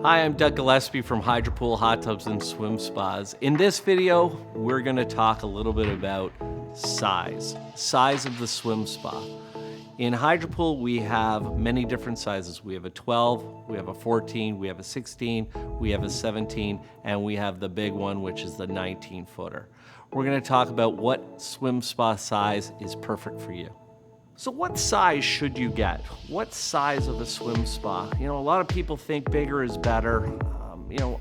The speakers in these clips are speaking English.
Hi, I'm Doug Gillespie from Hydropool Hot Tubs and Swim Spas. In this video, we're going to talk a little bit about size of the swim spa. In Hydropool, we have many different sizes. We have a 12, we have a 14, we have a 16, we have a 17, and we have the big one, which is the 19-footer. We're going to talk about what swim spa size is perfect for you. So what size should you get? What size of a swim spa? You know, a lot of people think bigger is better.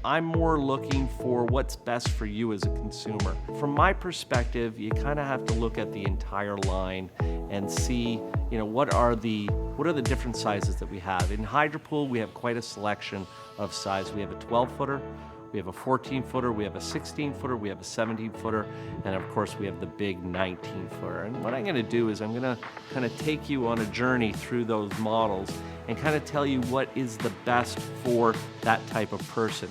I'm more looking for what's best for you as a consumer. From my perspective, you kind of have to look at the entire line and see, what are the different sizes that we have. In Hydropool, we have quite a selection of size. We have a 12-footer, we have a 14-footer, we have a 16-footer, we have a 17-footer, and of course we have the big 19-footer. And what I'm going to do is I'm going to kind of take you on a journey through those models and kind of tell you what is the best for that type of person.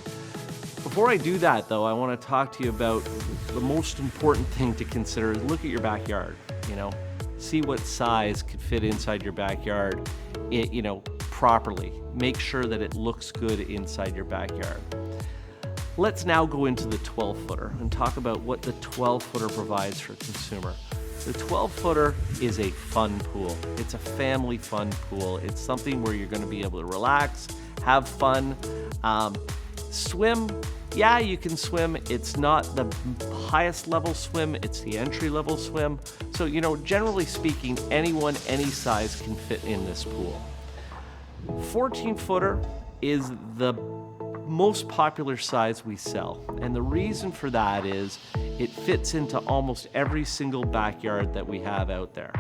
Before I do that though, I want to talk to you about the most important thing to consider is look at your backyard, see what size could fit inside your backyard, properly. Make sure that it looks good inside your backyard. Let's now go into the 12-footer and talk about what the 12-footer provides for a consumer. The 12-footer is a fun pool. It's a family fun pool. It's something where you're going to be able to relax, have fun, swim. Yeah, you can swim. It's not the highest level swim. It's the entry level swim. So, generally speaking, anyone, any size can fit in this pool. 14-footer is the most popular size we sell, and the reason for that is it fits into almost every single backyard that we have out there.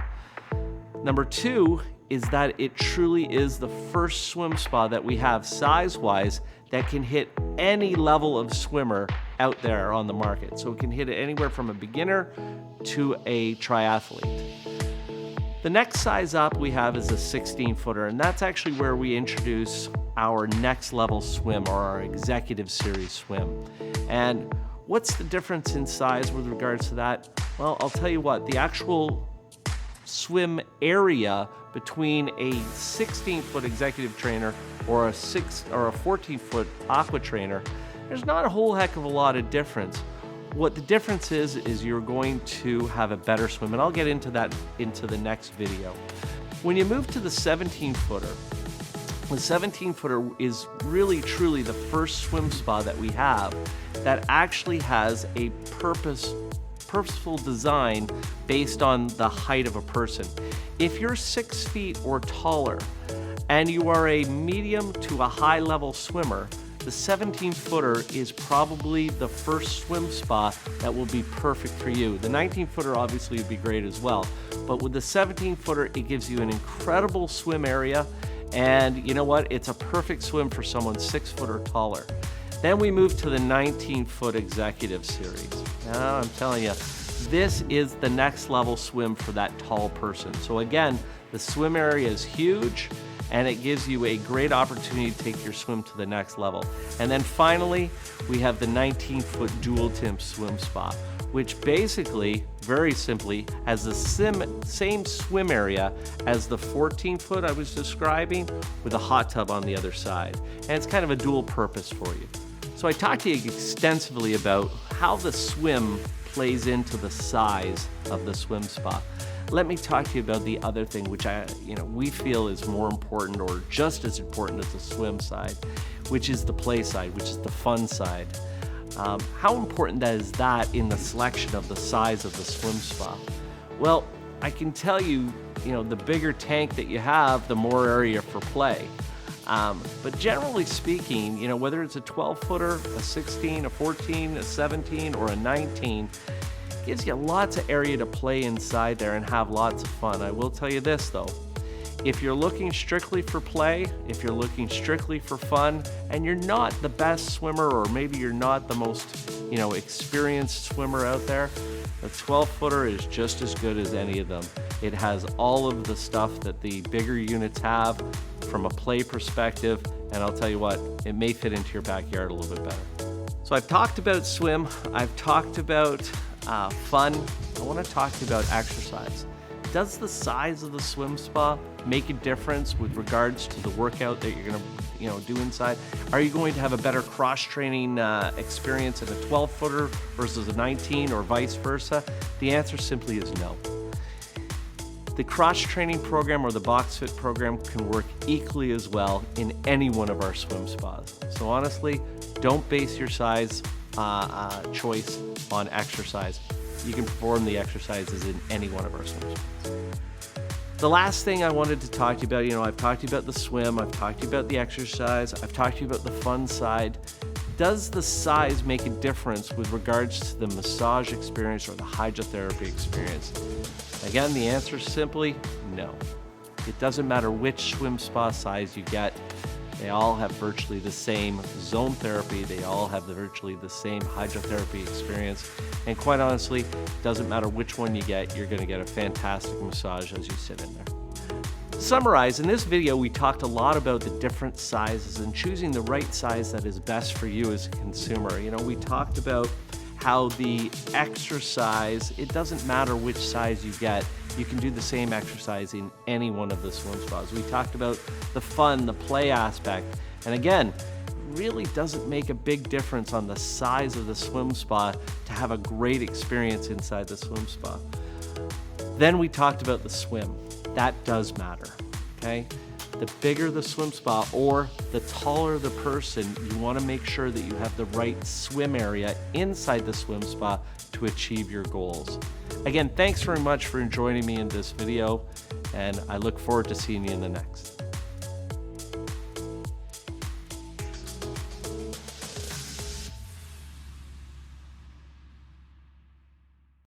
Number two is that it truly is the first swim spa that we have size-wise that can hit any level of swimmer out there on the market. So it can hit it anywhere from a beginner to a triathlete. The next size up we have is a 16-footer, and that's actually where we introduce our next level swim, or our executive series swim. And what's the difference in size with regards to that? Well, I'll tell you what, the actual swim area between a 16-foot executive trainer or a 14-foot aqua trainer, there's not a whole heck of a lot of difference. What the difference is you're going to have a better swim, and I'll get into that into the next video. When you move to the 17-footer, the 17-footer is really truly the first swim spa that we have that actually has a purposeful design based on the height of a person. If you're 6 feet or taller and you are a medium to a high level swimmer, the 17-footer is probably the first swim spa that will be perfect for you. The 19-footer obviously would be great as well, but with the 17-footer, it gives you an incredible swim area, and you know what? It's a perfect swim for someone 6 foot or taller. Then we move to the 19-foot executive series. Now, I'm telling you, this is the next level swim for that tall person. So again, the swim area is huge, and it gives you a great opportunity to take your swim to the next level. And then finally, we have the 19-foot dual temp swim spa, which basically, very simply, has the same swim area as the 14-foot I was describing, with a hot tub on the other side. And it's kind of a dual purpose for you. So I talked to you extensively about how the swim plays into the size of the swim spa. Let me talk to you about the other thing, which we feel is more important, or just as important as the swim side, which is the play side, which is the fun side. How important is that in the selection of the size of the swim spa? Well, I can tell you, the bigger tank that you have, the more area for play. But generally speaking, whether it's a 12-footer, a 16, a 14, a 17, or a 19, gives you lots of area to play inside there and have lots of fun. I will tell you this though, if you're looking strictly for play, if you're looking strictly for fun, and you're not the best swimmer, or maybe you're not the most, experienced swimmer out there, the 12-footer is just as good as any of them. It has all of the stuff that the bigger units have from a play perspective, and I'll tell you what, it may fit into your backyard a little bit better. So I've talked about swim, I've talked about fun. I want to talk to you about exercise. Does the size of the swim spa make a difference with regards to the workout that you're going to do inside? Are you going to have a better cross-training experience in a 12-footer versus a 19 or vice versa? The answer simply is no. The cross-training program or the box fit program can work equally as well in any one of our swim spas. So honestly, don't base your size choice on exercise. You can perform the exercises in any one of our swim spas. The last thing I wanted to talk to you about, I've talked to you about the swim, I've talked to you about the exercise, I've talked to you about the fun side. Does the size make a difference with regards to the massage experience or the hydrotherapy experience? Again, the answer is simply no. It doesn't matter which swim spa size you get. They all have virtually the same zone therapy. They all have virtually the same hydrotherapy experience. And quite honestly, it doesn't matter which one you get, you're gonna get a fantastic massage as you sit in there. To summarize, in this video, we talked a lot about the different sizes and choosing the right size that is best for you as a consumer. We talked about how the exercise, it doesn't matter which size you get, you can do the same exercise in any one of the swim spas. We talked about the fun, the play aspect, and again, really doesn't make a big difference on the size of the swim spa to have a great experience inside the swim spa. Then we talked about the swim. That does matter, okay? The bigger the swim spa or the taller the person, you want to make sure that you have the right swim area inside the swim spa to achieve your goals. Again, thanks very much for joining me in this video, and I look forward to seeing you in the next.